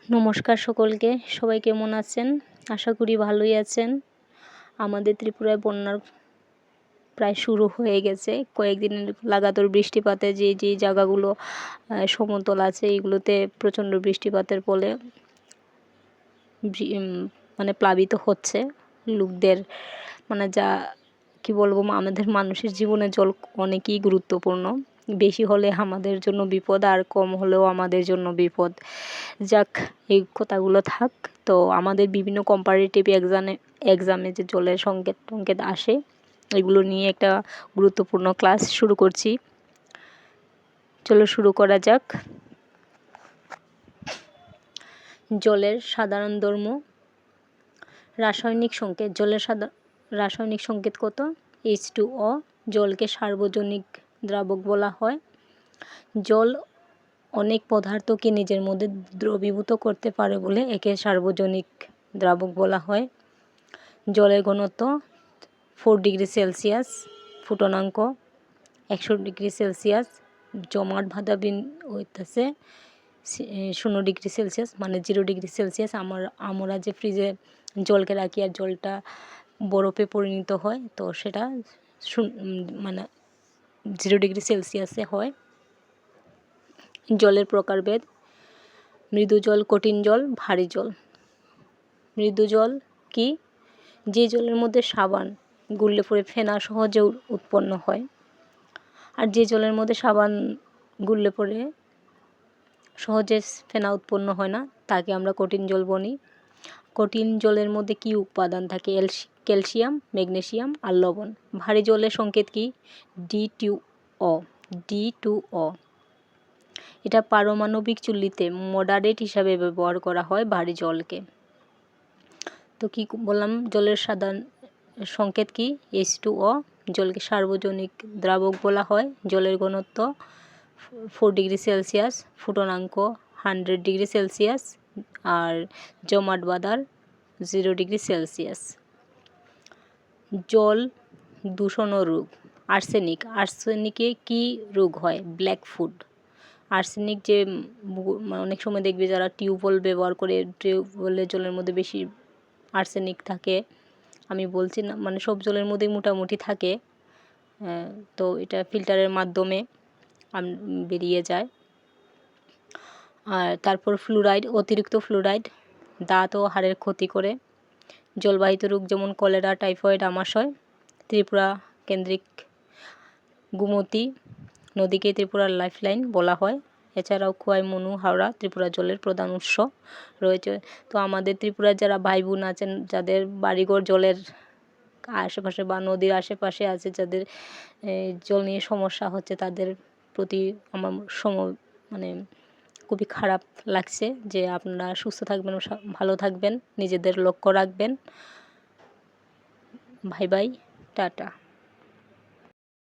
নমস্কার সকলকে, সবাই কেমন আছেন? আশা করি ভালোই আছেন। আমাদের ত্রিপুরায় বন্যার প্রায় শুরু হয়ে গেছে। কয়েকদিনের লাগাতার বৃষ্টিপাতে যে জায়গাগুলো সমতল আছে এগুলোতে প্রচণ্ড বৃষ্টিপাতের ফলে মানে প্লাবিত হচ্ছে লোকদের, মানে যা কি বলবো, আমাদের মানুষের জীবনে জল অনেকই গুরুত্বপূর্ণ। বেশি হলে আমাদের জন্য বিপদ, আর কম হলেও আমাদের জন্য বিপদ। যাক, এই কথাগুলো থাক। তো আমাদের বিভিন্ন কম্পারেটিভ এক্সামে যে জলের সংকেত আসে, এগুলো নিয়ে একটা গুরুত্বপূর্ণ ক্লাস শুরু করছি। চলো শুরু করা যাক। জলের সাধারণ ধর্ম। রাসায়নিক সংকেত। জলের রাসায়নিক সংকেত কত? H2O। জলকে সার্বজনীন দ্রাবক বলা হয়। জল অনেক পদার্থকে নিজের মধ্যে দ্রবীভূত করতে পারে বলে একে সার্বজনীন দ্রাবক বলা হয়। জলের ঘনত্ব 4 ডিগ্রি সেলসিয়াস, ফুটনাঙ্ক 100 ডিগ্রি সেলসিয়াস, জমাট বাঁধা হইতেছে 0 ডিগ্রি সেলসিয়াস, মানে 0 ডিগ্রি সেলসিয়াস। আমরা যে ফ্রিজে জলকে রাখি আর জলটা বরফে পরিণত হয়, তো সেটা মানে 0 ডিগ্রি সেলসিয়াসে হয়। জলের প্রকারভেদ। মৃদু জল, কঠিন জল, ভারী জল। মৃদু জল কি? যে জলের মধ্যে সাবান গুললে পরে ফেনা সহজে উৎপন্ন হয়। আর যে জলের মধ্যে সাবান গুললে পরে সহজে ফেনা উৎপন্ন হয় না, তাকে আমরা কঠিন জল বলি। কঠিন জলের মধ্যে কি উপাদান থাকে? ক্যালসিয়াম, ম্যাগনেসিয়াম আর লবণ। ভারী জলের সংকেত কি? D2O। এটা পারমাণবিক চুল্লিতে মডারেট হিসাবে ব্যবহার করা হয় ভারী জলকে। তো কি বললাম? জলের সাধারণ সংকেত কি? H2O। জলকে সার্বজনীন দ্রাবক বলা হয়। জলের ঘনত্ব 4 ডিগ্রি সেলসিয়াস, ফুটনাঙ্ক 100 ডিগ্রি সেলসিয়াস, আর জমাট বাঁধার 0 ডিগ্রি সেলসিয়াস। জল দূষণ ও রোগ। আর্সেনিকে কি রোগ হয়? Black food. আর্সেনিক যে অনেক সময় দেখবে যারা টিউবওয়েল ব্যবহার করে, টিউবওয়েলের জলের মধ্যে বেশি আর্সেনিক থাকে। আমি বলছি না, মানে সব জলের মধ্যেই মোটামুটি থাকে। তো এটা ফিল্টারের মাধ্যমে বেরিয়ে যায়। আর তারপর ফ্লুরাইড। অতিরিক্ত ফ্লুরাইড দাঁত ও হাড়ের ক্ষতি করে। জলবাহিত রোগ যেমন কলেরা, টাইফয়েড, আমাশয়। ত্রিপুরা কেন্দ্রিক গোমতী নদীকে ত্রিপুরার লাইফলাইন বলা হয়। এছাড়াও খোয়াই, মনু, হাওড়া ত্রিপুরা জলের প্রধান উৎস রয়েছে। তো আমাদের ত্রিপুরার যারা ভাই বোন আছেন, যাদের বাড়িঘর জলের আশেপাশে বা নদীর আশেপাশে আছে, যাদের জল নিয়ে সমস্যা হচ্ছে, তাদের প্রতি আমার মানে খুবই খারাপ লাগছে যে আপনারা সুস্থ থাকবেন, ভালো থাকবেন, নিজেদের লক্ষ্য রাখবেন। Bye bye, tata.